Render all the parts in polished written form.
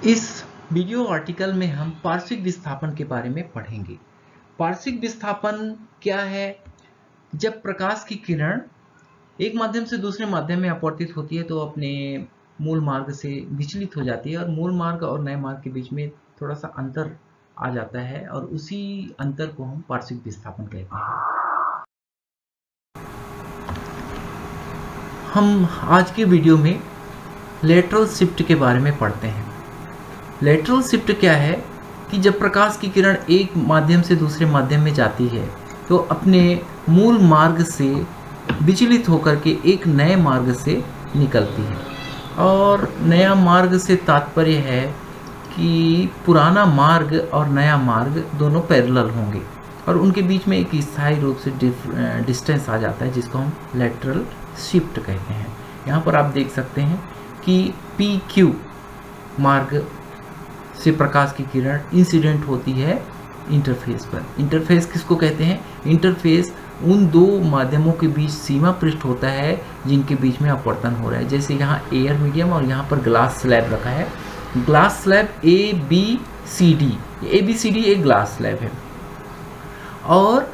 इस video article में हम पार्श्विक विस्थापन के बारे में पढ़ेंगे। पार्श्विक विस्थापन क्या है? जब प्रकाश की किरण एक माध्यम से दूसरे माध्यम में अपवर्तित होती है तो अपने मूल मार्ग से विचलित हो जाती है और मूल मार्ग और नए मार्ग के बीच में थोड़ा सा अंतर आ जाता है और उसी अंतर को हम पार्श्विक विस्थापन कहते हैं। हम आज के वीडियो में लेटरल शिफ्ट के बारे में पढ़ते हैं। लेटरल शिफ्ट क्या है कि जब प्रकाश की किरण एक माध्यम से दूसरे माध्यम में जाती है तो अपने मूल मार्ग से विचलित होकर के एक नए मार्ग से निकलती है। और नया मार्ग से तात्पर्य है कि पुराना मार्ग और नया मार्ग दोनों पैरेलल होंगे और उनके बीच में एक स्थायी रूप से डिस्टेंस आ जाता है जिसको हम लेटरल शिफ्ट कहते हैं। यहाँ पर आप देख सकते हैं कि PQ मार्ग से प्रकाश की किरण इंसिडेंट होती है इंटरफेस पर। इंटरफेस किसको कहते हैं? इंटरफेस उन दो माध्यमों के बीच सीमा पृष्ठ होता है जिनके बीच में अपवर्तन हो रहा है। जैसे यहाँ एयर मीडियम और यहाँ पर ग्लास स्लैब रखा है। ग्लास स्लैब ABCD, ABCD एक ग्लास स्लैब है और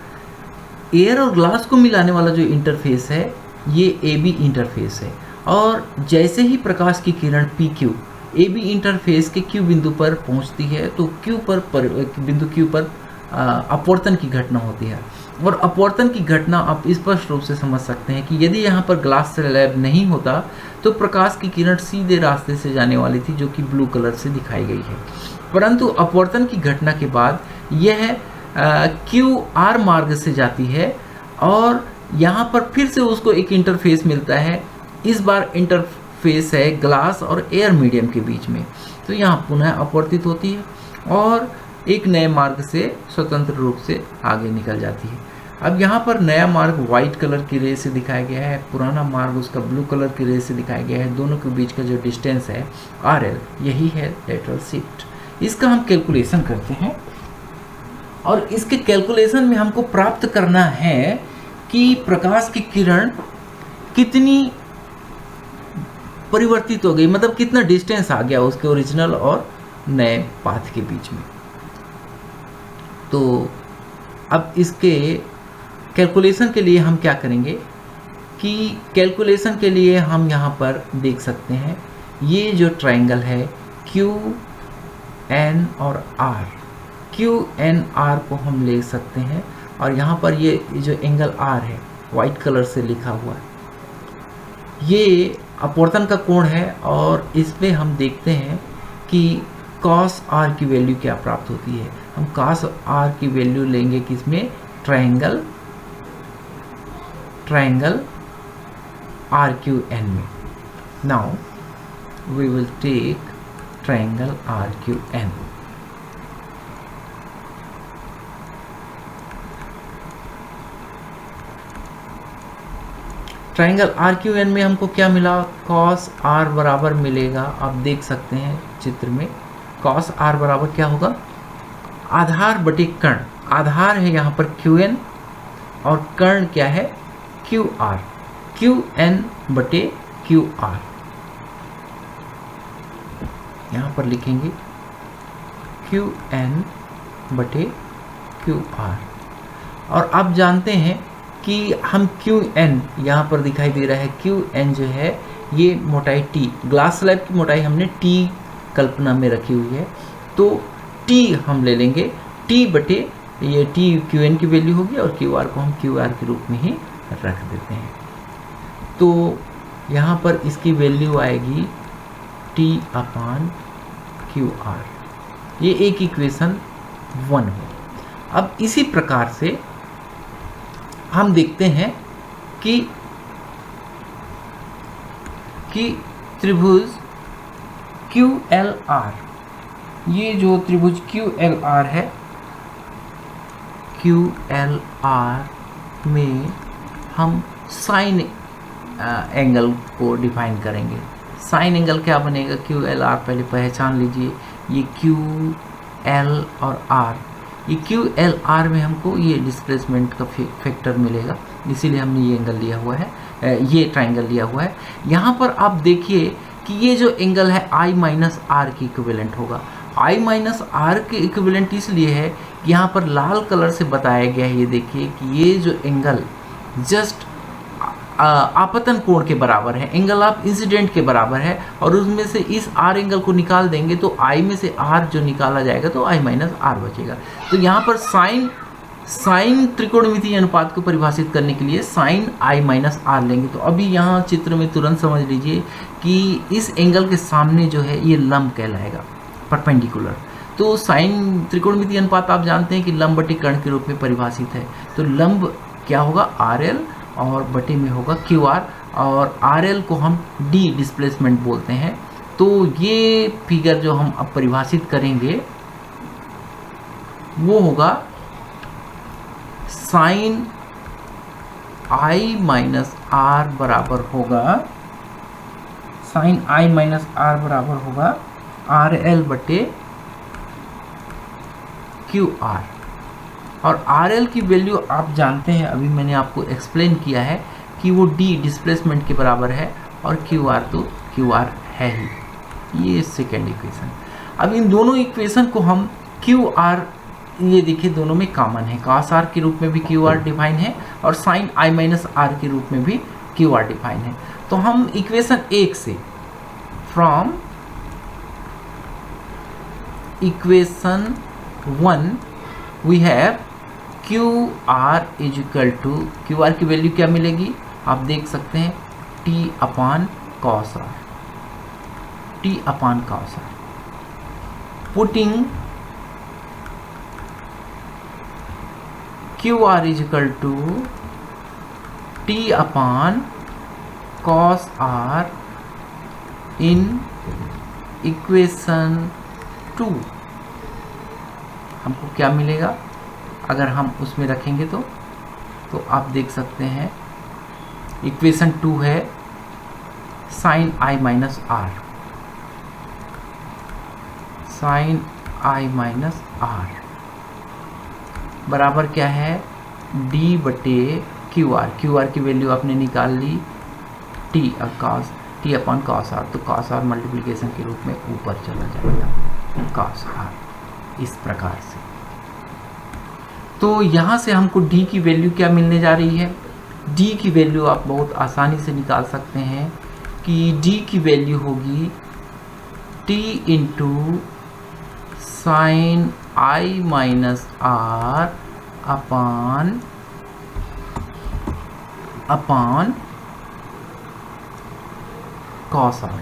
एयर और ग्लास को मिलाने वाला जो इंटरफेस है ये AB इंटरफेस है। और जैसे ही प्रकाश की किरण PQ AB इंटरफेस के Q बिंदु पर पहुंचती है तो बिंदु Q पर अपवर्तन की घटना होती है। और अपवर्तन की घटना आप स्पष्ट रूप से समझ सकते हैं कि यदि यहाँ पर ग्लास स्लैब नहीं होता तो प्रकाश की किरण सीधे रास्ते से जाने वाली थी जो कि ब्लू कलर से दिखाई गई है। परंतु अपवर्तन की घटना के बाद यह QR मार्ग से जाती है और यहाँ पर फिर से उसको एक इंटरफेस मिलता है। इस बार इंटरफेस है ग्लास और एयर मीडियम के बीच में, तो यहाँ पुनः अपवर्तित होती है और एक नए मार्ग से स्वतंत्र रूप से आगे निकल जाती है। अब यहाँ पर नया मार्ग वाइट कलर की रे से दिखाया गया है, पुराना मार्ग उसका ब्लू कलर की रे से दिखाया गया है। दोनों के बीच का जो डिस्टेंस है RL, यही है लेटरल शिफ्ट। इसका हम कैलकुलेशन करते हैं और इसके कैलकुलेशन में हमको प्राप्त करना है कि प्रकाश की किरण कितनी परिवर्तित हो गई, मतलब कितना डिस्टेंस आ गया उसके ओरिजिनल और नए पाथ के बीच में। तो अब इसके कैलकुलेशन के लिए हम क्या करेंगे कि कैलकुलेशन के लिए हम यहाँ पर देख सकते हैं ये जो ट्रायंगल है QN और R, QNR को हम ले सकते हैं और यहाँ पर ये जो एंगल R है वाइट कलर से लिखा हुआ है, ये अपवर्तन का कोण है और इसमें हम देखते हैं कि cos R की वैल्यू क्या प्राप्त होती है। हम cos R की वैल्यू लेंगे किसमें? ट्रायंगल RQN में। Now we will take triangle RQN। Triangle RQN में हमको क्या मिला? cos R बराबर मिलेगा, आप देख सकते हैं चित्र में, cos R बराबर क्या होगा? आधार बटे कर्ण। आधार है यहाँ पर QN और कर्ण क्या है? QR, QN बटे QR। यहाँ पर लिखेंगे QN बटे QR। और आप जानते हैं कि हम QN यहाँ पर दिखाई दे रहा है, QN जो है ये मोटाई T, ग्लास स्लैब की मोटाई हमने T कल्पना में रखी हुई है, तो T हम ले लेंगे, T बटे ये T QN की वैल्यू होगी और QR को हम QR के रूप में ही रख देते हैं। तो यहाँ पर इसकी वैल्यू आएगी T अपान QR। ये एक इक्वेशन 1 है। अब इसी प्रकार से हम देखते हैं कि त्रिभुज QLR, ये जो त्रिभुज QLR है, QLR में हम साइन एंगल को डिफाइन करेंगे। साइन एंगल क्या बनेगा? QLR पहले पहचान लीजिए, ये QL और R, ये QLR में हमको ये डिस्प्लेसमेंट का फैक्टर मिलेगा, इसीलिए हमने ये एंगल लिया हुआ है, ये ट्रायंगल लिया हुआ है। यहाँ पर आप देखिए कि ये जो एंगल है I माइनस आर के इक्विवेलेंट होगा। I माइनस आर के इक्विवेलेंट इसलिए है कि यहाँ पर लाल कलर से बताया गया है, ये देखिए कि ये जो एंगल जस्ट आपतन कोण के बराबर है, एंगल ऑफ इंसिडेंट के बराबर है, और उसमें से इस आर एंगल को निकाल देंगे तो I में से आर जो निकाला जाएगा तो I माइनस आर बचेगा। तो यहाँ पर साइन त्रिकोणमितीय अनुपात को परिभाषित करने के लिए साइन I माइनस आर लेंगे। तो अभी यहाँ चित्र में तुरंत समझ लीजिए कि इस एंगल के सामने जो है ये लंब कहलाएगा, परपेंडिकुलर। तो साइन त्रिकोणमितीय अनुपात आप जानते हैं कि लंब बटे कर्ण के रूप में परिभाषित है। तो लंब क्या होगा, RL, और बटे में होगा QR, और RL को हम D डिस्प्लेसमेंट बोलते हैं। तो ये फिगर जो हम अब परिभाषित करेंगे वो होगा साइन I माइनस आर बराबर होगा, साइन I माइनस आर बराबर होगा RL बटे QR। और RL की वैल्यू आप जानते हैं, अभी मैंने आपको एक्सप्लेन किया है कि वो D डिस्प्लेसमेंट के बराबर है, और QR तो QR है ही। ये सेकेंड इक्वेशन। अब इन दोनों इक्वेशन को हम QR, ये देखिए दोनों में कॉमन है, cos R के रूप में भी QR डिफाइन है और साइन I माइनस आर के रूप में भी QR डिफाइन है। तो हम इक्वेशन 1 से, from equation 1 we have QR is equal to, QR की वैल्यू क्या मिलेगी आप देख सकते हैं, T upon cos R, T upon cos R। Putting QR is equal to T upon cos R in equation 2, हमको क्या मिलेगा अगर हम उसमें रखेंगे तो आप देख सकते हैं इक्वेशन 2 है sine I minus R, sine I minus R बराबर क्या है, D बटे QR। QR की वैल्यू आपने निकाल ली, T अपॉन cos R, तो cos R मल्टीप्लिकेशन के रूप में ऊपर चला जाएगा cos R, इस प्रकार से। तो यहाँ से हमको D की वैल्यू क्या मिलने जा रही है, D की वैल्यू आप बहुत आसानी से निकाल सकते हैं कि D की वैल्यू होगी T into sine I minus R upon cos R,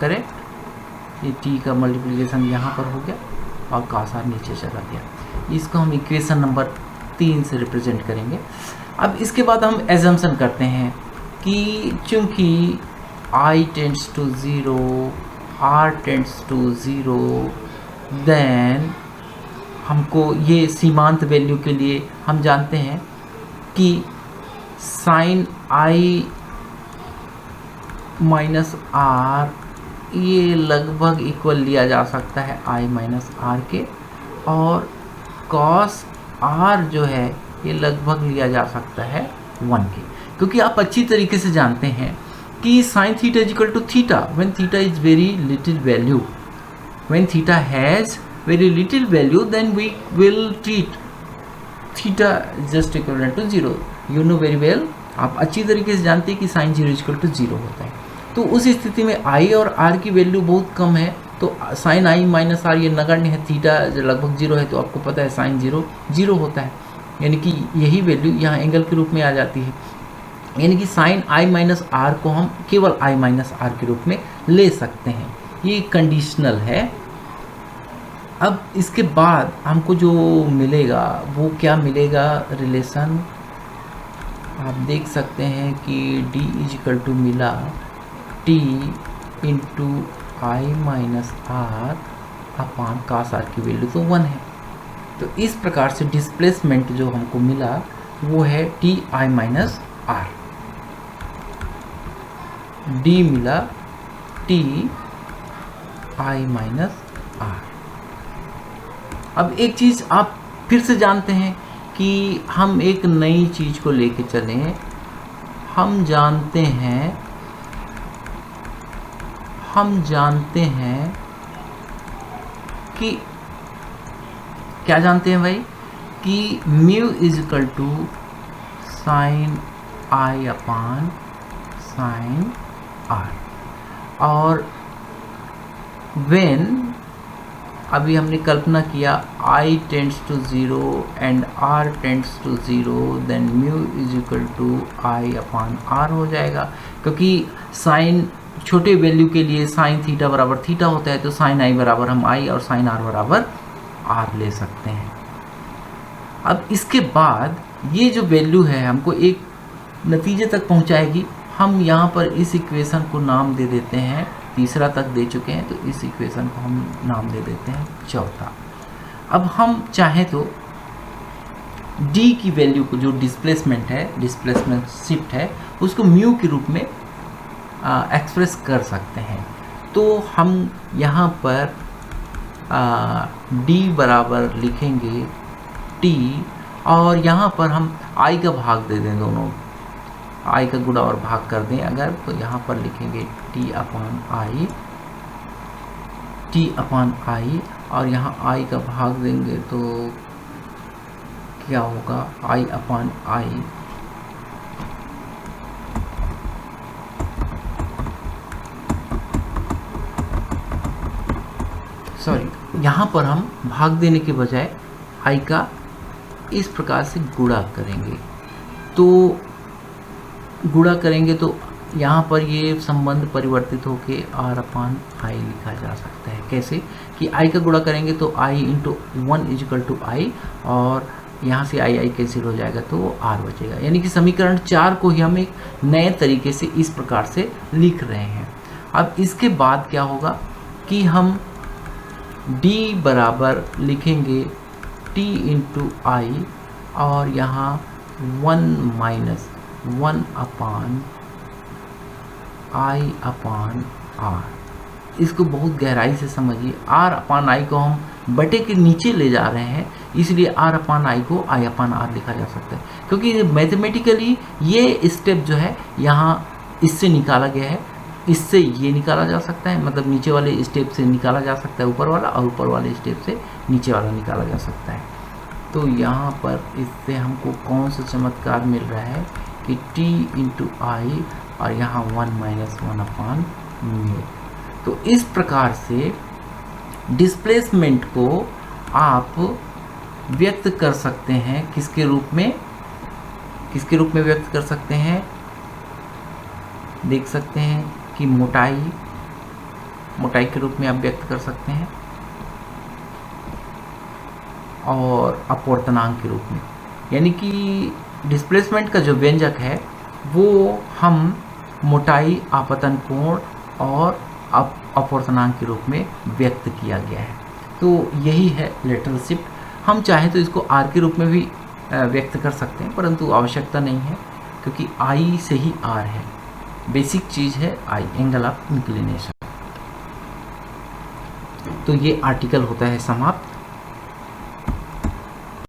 correct. ये T का मल्टीप्लिकेशन यहाँ पर हो गया और cos R नीचे चला गया। इसको हम इक्वेशन नंबर 3 से रिप्रेजेंट करेंगे। अब इसके बाद हम एजम्पशन करते हैं कि चूंकि I tends to 0, R tends to 0, then हमको ये सीमांत वैल्यू के लिए हम जानते हैं कि साइन I माइनस आर ये लगभग इक्वल लिया जा सकता है I माइनस आर के, और cos R जो है ये लगभग लिया जा सकता है 1 के, क्योंकि आप अच्छी तरीके से जानते हैं कि sin theta is equal to theta when theta is very little value, when theta has very little value then we will treat theta just equal to 0। You know very well, आप अच्छी तरीके से जानते हैं कि sin 0 इक्वल टू 0 होता है। तो उस स्थिति में I और R की वैल्यू बहुत कम है, तो साइन I माइनस आर ये नगण्य है, थीटा लगभग 0 है, तो आपको पता है साइन 0 होता है, यानी कि यही वैल्यू यहाँ एंगल के रूप में आ जाती है। यानी कि साइन I माइनस आर को हम केवल I माइनस आर के रूप में ले सकते हैं, ये कंडीशनल है। अब इसके बाद हमको जो मिलेगा वो क्या मिलेगा, रिलेशन आप देख सकते हैं कि D इज इक्वल टू मिला T into I minus R upon cos R की वैल्यू तो 1 है। तो इस प्रकार से डिस्प्लेसमेंट जो हमको मिला वो है T I minus R, D मिला T I माइनस आर। अब एक चीज़ आप फिर से जानते हैं कि हम एक नई चीज़ को लेके चलें। हम जानते हैं हम जानते हैं कि क्या जानते हैं भाई कि mu is equal to sine I upon sine R, और व्हेन अभी हमने कल्पना किया I tends to 0 and R tends to 0, then mu is equal to I upon R हो जाएगा, क्योंकि साइन छोटे वैल्यू के लिए साइन थीटा बराबर थीटा होता है, तो साइन I बराबर हम I और साइन R बराबर R ले सकते हैं। अब इसके बाद ये जो वैल्यू है हमको एक नतीजे तक पहुंचाएगी। हम यहाँ पर इस इक्वेशन को नाम दे देते हैं, तीसरा तक दे चुके हैं तो इस इक्वेशन को हम नाम दे देते हैं चौथा। अब हम चाहें तो d की वैल्यू को, जो डिस्प्लेसमेंट है, डिस्प्लेसमेंट शिफ्ट है, उसको म्यू के रूप में एक्सप्रेस कर सकते हैं। तो हम यहाँ पर d बराबर लिखेंगे t, और यहाँ पर हम i का भाग दे दें, दोनों i का गुणा और भाग कर दें अगर, तो यहाँ पर लिखेंगे t अपान i, और यहाँ i का भाग देंगे तो क्या होगा i अपान i, सॉरी यहाँ पर हम भाग देने के बजाय i का इस प्रकार से गुणा करेंगे। तो गुणा करेंगे तो यहाँ पर ये संबंध परिवर्तित होके r अपान आई लिखा जा सकता है। कैसे कि i का गुणा करेंगे तो i इंटू 1 इजिकल टू आई, और यहाँ से i कैंसिल हो जाएगा तो r बचेगा। यानी कि समीकरण 4 को ही हम एक नए तरीके से इस प्रकार से लिख रहे हैं। अब इसके बाद क्या होगा कि हम d बराबर लिखेंगे t इंटू आई, और यहाँ 1 माइनस 1 अपान आई अपान आर। इसको बहुत गहराई से समझिए। r अपान आई को हम बटे के नीचे ले जा रहे हैं, इसलिए r अपान आई को i अपान आर लिखा जा सकता है, क्योंकि मैथमेटिकली ये स्टेप जो है यहाँ इससे निकाला गया है, इससे ये निकाला जा सकता है, मतलब नीचे वाले स्टेप से निकाला जा सकता है ऊपर वाला, और ऊपर वाले स्टेप से नीचे वाला निकाला जा सकता है। तो यहाँ पर इससे हमको कौन सा चमत्कार मिल रहा है कि t इंटू आई, और यहाँ 1 माइनस 1 अपान म्यू। तो इस प्रकार से डिस्प्लेसमेंट को आप व्यक्त कर सकते हैं, किसके रूप में, किसके रूप में व्यक्त कर सकते हैं, देख सकते हैं कि मोटाई के रूप में आप व्यक्त कर सकते हैं, और अपवर्तनांक के रूप में। यानी कि डिस्प्लेसमेंट का जो व्यंजक है वो हम मोटाई, आपतन कोण और अपवर्तनांक के रूप में व्यक्त किया गया है। तो यही है लेटरल शिफ्ट। हम चाहें तो इसको आर के रूप में भी व्यक्त कर सकते हैं, परंतु आवश्यकता नहीं है, क्योंकि आई से ही आर है, बेसिक चीज़ है आई, एंगल ऑफ इंक्लिनेशन। तो ये आर्टिकल होता है समाप्त।